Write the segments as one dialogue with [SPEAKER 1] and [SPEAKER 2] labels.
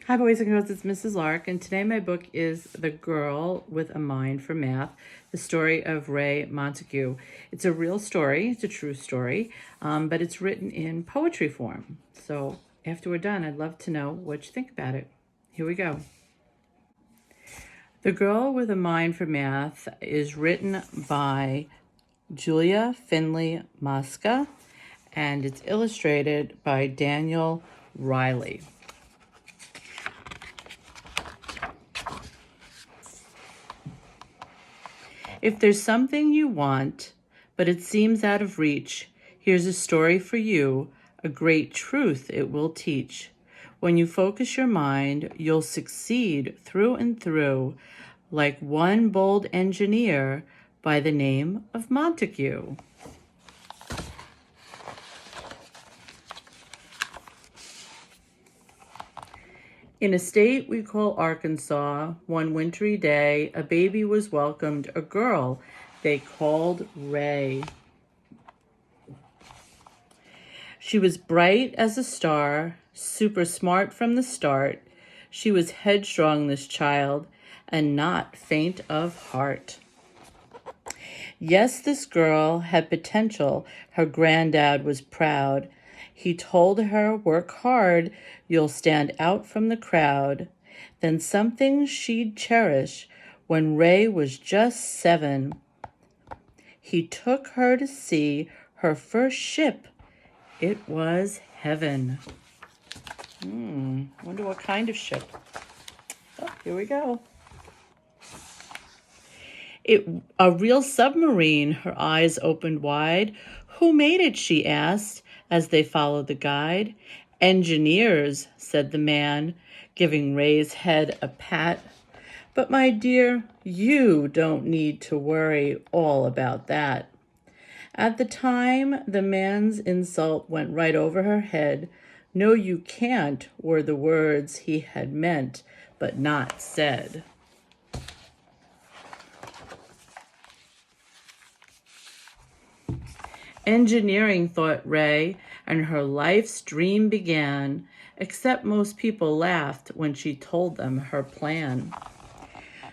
[SPEAKER 1] Hi, boys and girls. It's Mrs. Lark, and today my book is The Girl with a Mind for Math, the story of Ray Montague. It's a real story. It's a true story, but it's written in poetry form. So after we're done, I'd love to know what you think about it. Here we go. The Girl with a Mind for Math is written by Julia Finley Mosca, and it's illustrated by Daniel Riley. If there's something you want, but it seems out of reach, here's a story for you, a great truth it will teach. When you focus your mind, you'll succeed through and through, like one bold engineer by the name of Montague. In a state we call Arkansas, one wintry day, a baby was welcomed, a girl they called Ray. She was bright as a star, super smart from the start. She was headstrong, this child, and not faint of heart. Yes, this girl had potential. Her granddad was proud. He told her, work hard, you'll stand out from the crowd. Then something she'd cherish. When Ray was just 7, he took her to see her first ship. It was heaven. Wonder what kind of ship. Oh, here we go. A real submarine. Her eyes opened wide. Who made it, she asked, as they followed the guide. Engineers, said the man, giving Ray's head a pat. But my dear, you don't need to worry all about that. At the time, the man's insult went right over her head. No, you can't, were the words he had meant, but not said. Engineering, thought Ray, and her life's dream began, except most people laughed when she told them her plan.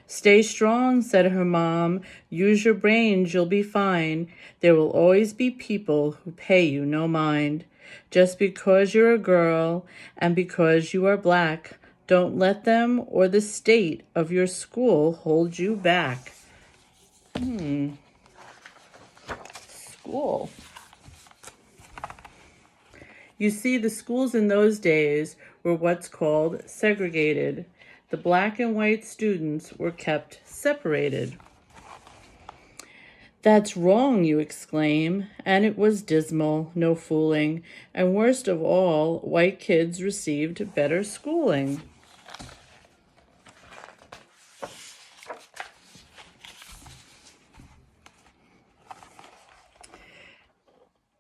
[SPEAKER 1] Stay strong, said her mom. Use your brains, you'll be fine. There will always be people who pay you no mind. Just because you're a girl and because you are black, don't let them or the state of your school hold you back. School. You see, the schools in those days were what's called segregated. The black and white students were kept separated. That's wrong, you exclaim, and it was dismal, no fooling, and worst of all, white kids received better schooling.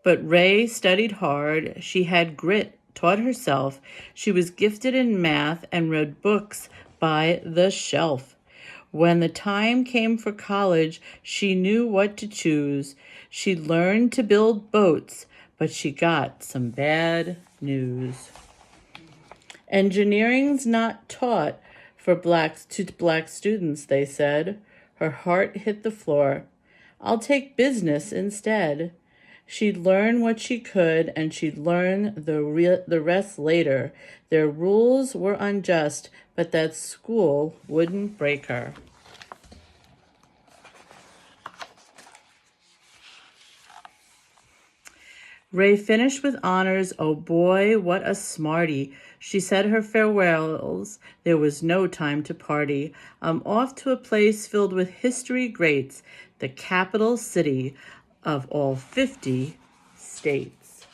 [SPEAKER 1] But Ray studied hard. She had grit, taught herself. She was gifted in math and read books by the shelf. When the time came for college, she knew what to choose. She learned to build boats, but she got some bad news. Engineering's not taught for black students, they said. Her heart hit the floor. I'll take business instead. She'd learn what she could, and she'd learn the rest later. Their rules were unjust, but that school wouldn't break her. Ray finished with honors. Oh boy, what a smarty. She said her farewells. There was no time to party. I'm off to a place filled with history greats, the capital city of all 50 states.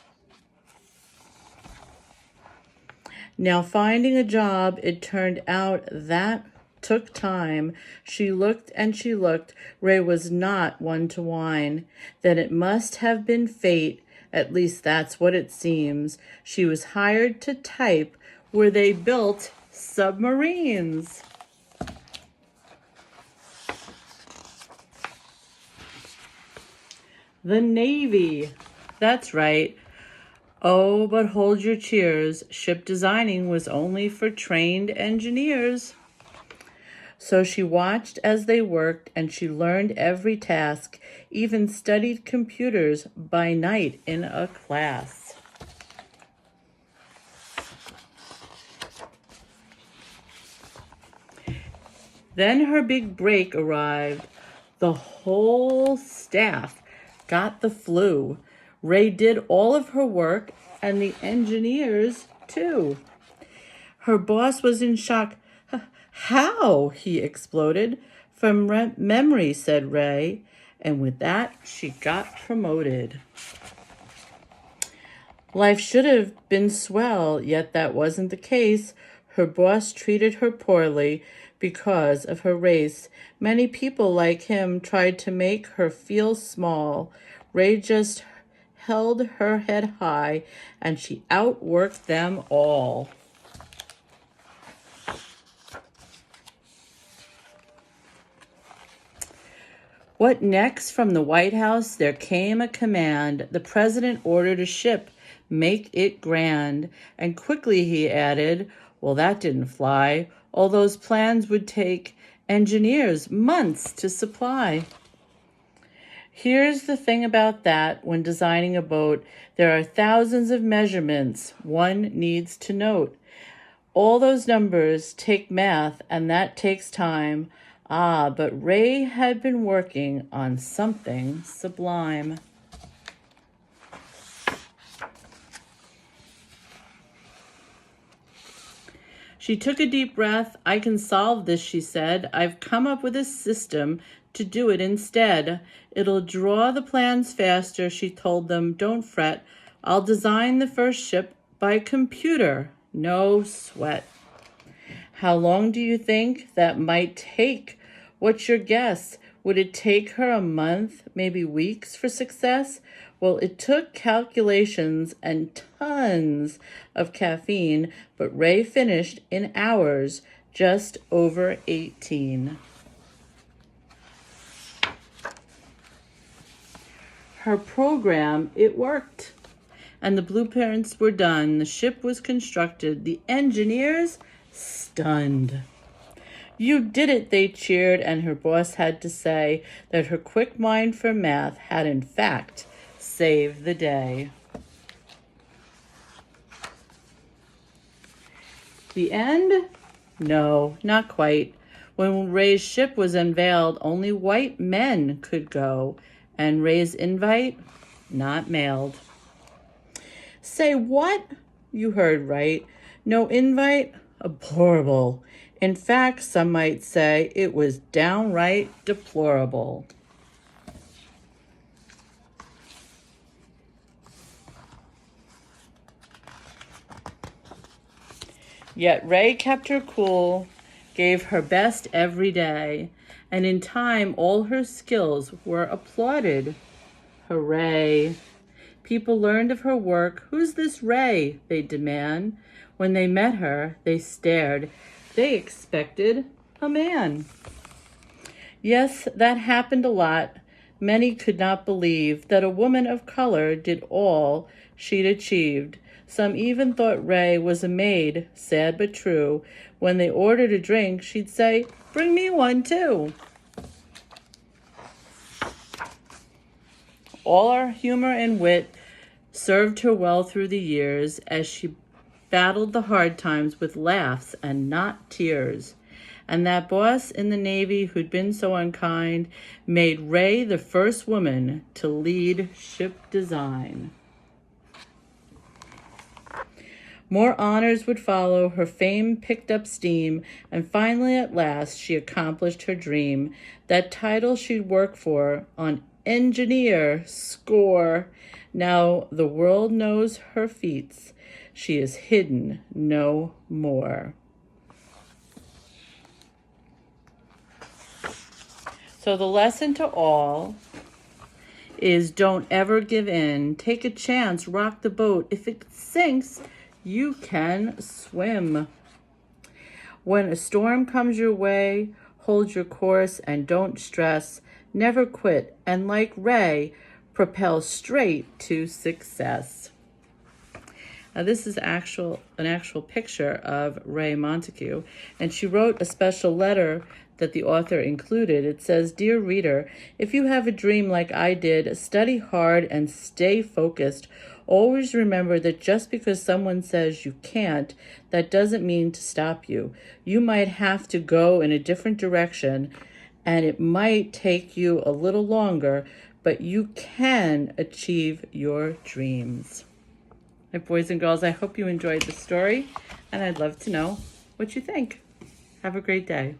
[SPEAKER 1] Now, finding a job, it turned out that took time. She looked and she looked. Ray was not one to whine. Then it must have been fate. At least that's what it seems. She was hired to type where they built submarines. The Navy. That's right. Oh, but hold your cheers. Ship designing was only for trained engineers. So she watched as they worked, and she learned every task, even studied computers by night in a class. Then her big break arrived. The whole staff got the flu. Ray did all of her work, and the engineers, too. Her boss was in shock. How? He exploded. From memory, said Ray. And with that, she got promoted. Life should have been swell, yet that wasn't the case. Her boss treated her poorly because of her race. Many people like him tried to make her feel small. Ray just held her head high, and she outworked them all. What next? From the White House there came a command. The president ordered a ship, make it grand. And quickly he added, well, that didn't fly. All those plans would take engineers months to supply. Here's the thing about that. When designing a boat, there are thousands of measurements one needs to note. All those numbers take math, and that takes time. Ah, but Ray had been working on something sublime. She took a deep breath. I can solve this, she said. I've come up with a system to do it instead. It'll draw the plans faster, she told them. Don't fret. I'll design the first ship by computer. No sweat. How long do you think that might take? What's your guess? Would it take her a month, maybe weeks for success? Well, it took calculations and tons of caffeine, but Ray finished in hours, just over 18. Her program, it worked. And the blueprints were done. The ship was constructed. The engineers, stunned. You did it, they cheered, and her boss had to say that her quick mind for math had in fact saved the day. The end? No, not quite. When Ray's ship was unveiled, only white men could go, and Ray's invite, not mailed. Say what? You heard right. No invite? Deplorable. In fact, some might say it was downright deplorable. Yet Ray kept her cool, gave her best every day, and in time all her skills were applauded. Hooray! People learned of her work. Who's this Ray? They'd demand. When they met her, they stared. They expected a man. Yes, that happened a lot. Many could not believe that a woman of color did all she'd achieved. Some even thought Ray was a maid, sad but true. When they ordered a drink, she'd say, "Bring me one too." All her humor and wit served her well through the years as she battled the hard times with laughs and not tears. And that boss in the Navy who'd been so unkind made Ray the first woman to lead ship design. More honors would follow. Her fame picked up steam, and finally at last she accomplished her dream. That title she'd worked for on engineer score. Now the world knows her feats. She is hidden no more. So the lesson to all is don't ever give in. Take a chance, rock the boat. If it sinks, you can swim. When a storm comes your way, hold your course and don't stress. Never quit, and like Ray, propel straight to success. This is an actual picture of Ray Montague, and she wrote a special letter that the author included. It says, "Dear reader, if you have a dream like I did, study hard and stay focused. Always remember that just because someone says you can't, that doesn't mean to stop you. You might have to go in a different direction, and it might take you a little longer, but you can achieve your dreams." My boys and girls, I hope you enjoyed the story, and I'd love to know what you think. Have a great day.